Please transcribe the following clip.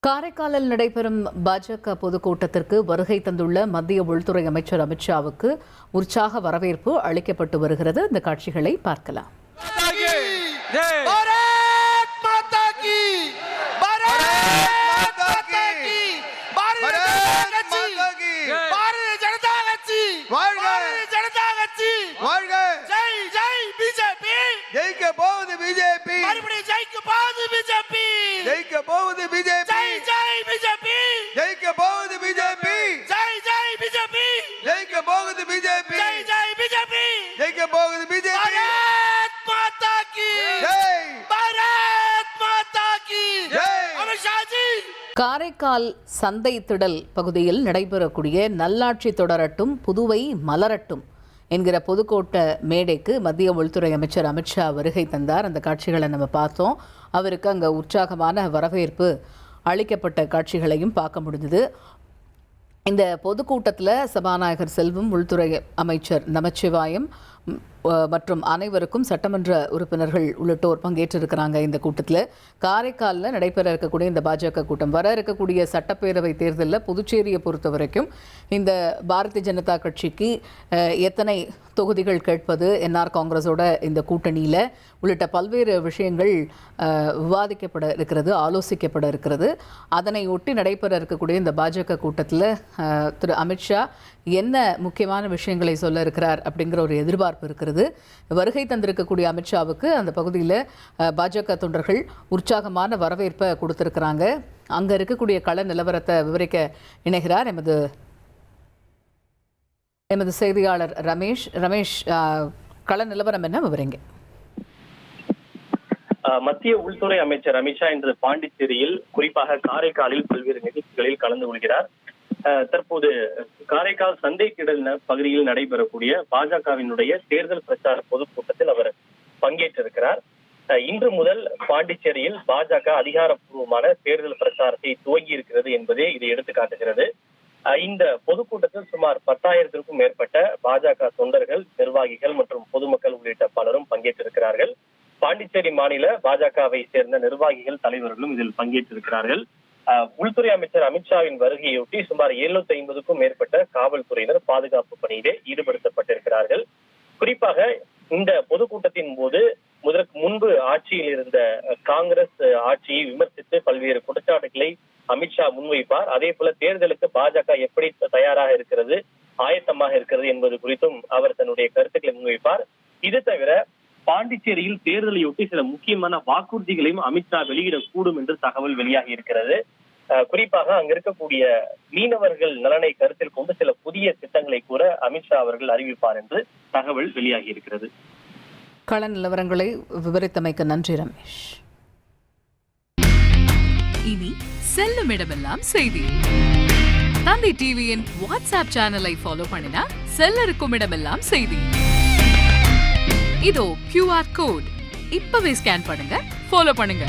காரைக்காலில் நடைபெறும் பாஜக பொதுக்கூட்டத்திற்கு வருகை தந்துள்ள மத்திய உள்துறை அமைச்சர் அமித்ஷாவுக்கு உற்சாக வரவேற்பு அளிக்கப்பட்டு வருகிறது. இந்த காட்சிகளை பார்க்கலாம். காரைக்கால் சந்தை திடல் பகுதியில் நடைபெறக்கூடிய நல்லாட்சி தொடரட்டும் புதுவை மலரட்டும் என்கிற பொதுக்கூட்ட மேடைக்கு மத்திய உள்துறை அமைச்சர் அமித்ஷா வருகை தந்தார். அந்த காட்சிகளை நம்ம பார்த்தோம். அவருக்கு அங்கே உற்சாகமான வரவேற்பு அளிக்கப்பட்ட காட்சிகளையும் பார்க்க முடிஞ்சது. இந்த பொதுக்கூட்டத்தில் சபாநாயகர் செல்வம், உள்துறை அமைச்சர் நமச்சிவாயம் மற்றும் அனைவருக்கும் சட்டமன்ற உறுப்பினர்கள் உள்ளிட்டோர் பங்கேற்றிருக்கிறாங்க. இந்த கூட்டத்தில் காரைக்காலில் நடைபெற இருக்கக்கூடிய இந்த பாஜக கூட்டம், வர இருக்கக்கூடிய சட்டப்பேரவை தேர்தலில் புதுச்சேரியை பொறுத்த வரைக்கும் இந்த பாரதிய ஜனதா கட்சிக்கு எத்தனை தொகுதிகள் கேட்பது, என்ஆர் காங்கிரஸோட இந்த கூட்டணியில் உள்ளிட்ட பல்வேறு விஷயங்கள் விவாதிக்கப்பட இருக்கிறது, ஆலோசிக்கப்பட இருக்கிறது. அதனை ஒட்டி நடைபெற இருக்கக்கூடிய இந்த பாஜக கூட்டத்தில் திரு அமித்ஷா என்ன முக்கியமான விஷயங்களை சொல்ல இருக்கிறார் அப்படிங்கிற ஒரு எதிர்பார்ப்பு இருக்கிறது. வருகை தந்திருக்கக்கூடிய அமித்ஷாவுக்கு அந்த பகுதியில் பாஜக தொண்டர்கள் உற்சாகமான வரவேற்பை கொடுத்திருக்கிறாங்க. அங்கே இருக்கக்கூடிய கள நிலவரத்தை விவரிக்க இணைகிறார் எமது செய்தியாளர் ரமேஷ். கள நிலவரம் என்ன விவரிங்க? மத்திய உள்துறை அமைச்சர் அமித்ஷா இன்று பாண்டிச்சேரியில், குறிப்பாக காரைக்காலில் பல்வேறு நிகழ்ச்சிகளில் கலந்து கொள்கிறார். தற்போது காரைக்கால் சந்தை திடல் பகுதியில் நடைபெறக்கூடிய பாஜகவினுடைய தேர்தல் பிரச்சார பொதுக்கூட்டத்தில் அவர் பங்கேற்றிருக்கிறார். இன்று முதல் பாண்டிச்சேரியில் பாஜக அதிகாரப்பூர்வமான தேர்தல் பிரச்சாரத்தை துவங்கி இருக்கிறது என்பதே இதை எடுத்து காட்டுகிறது. இந்த பொதுக்கூட்டத்தில் சுமார் 10,000க்கும் மேற்பட்ட பாஜக தொண்டர்கள், நிர்வாகிகள் மற்றும் பொதுமக்கள் உள்ளிட்ட பலரும் பங்கேற்றிருக்கிறார்கள். பாண்டிச்சேரி மாநில பாஜகவை சேர்ந்த நிர்வாகிகள், தலைவர்களும் இதில் பங்கேற்றிருக்கிறார்கள். உள்துறை அமைச்சர் அமித்ஷாவின் வருகையொட்டி சுமார் 750க்கும் மேற்பட்ட காவல்துறையினர் பாதுகாப்பு பணியிலே ஈடுபடுத்தப்பட்டிருக்கிறார்கள். குறிப்பாக இந்த பொதுக்கூட்டத்தின் போது முன்பு ஆட்சியில் இருந்த காங்கிரஸ் ஆட்சியை விமர்சித்து பல்வேறு குற்றச்சாட்டுகளை அமித்ஷா முன்வைப்பார். அதே போல தேர்தலுக்கு பாஜக எப்படி தயாராக இருக்கிறது, ஆயத்தமாக இருக்கிறது என்பது குறித்தும் அவர் தன்னுடைய கருத்துக்களை முன்வைப்பார். இது தவிர பாண்டிச்சேரியில் தேர்தலையொட்டி சில முக்கியமான வாக்குறுதிகளையும் அமித்ஷா வெளியிடக்கூடும் என்று தகவல் வெளியாகி இருக்கிறது. குறிப்பாக அங்க இருக்கக்கூடிய மீனவர்கள் நலனை கருத்தில் கொண்டு சில புதிய திட்டங்களை கூட அமித்ஷா அவர்கள் அறிவிப்பார் என்று தகவல் வெளியாகி இருக்கிறது. கள நிலவரங்களை விவரித்தமைக்கு நன்றி ரமேஷ். இனி செல்லும் இடமெல்லாம் செய்தி. தந்தை டிவியின் வாட்ஸ்அப் சேனலை ஃபாலோ பண்ணினா செல்ல இருக்கும் இடமெல்லாம் செய்தி. இதோ QR கோட், இப்பவே ஸ்கேன் பண்ணுங்க, ஃபாலோ பண்ணுங்க.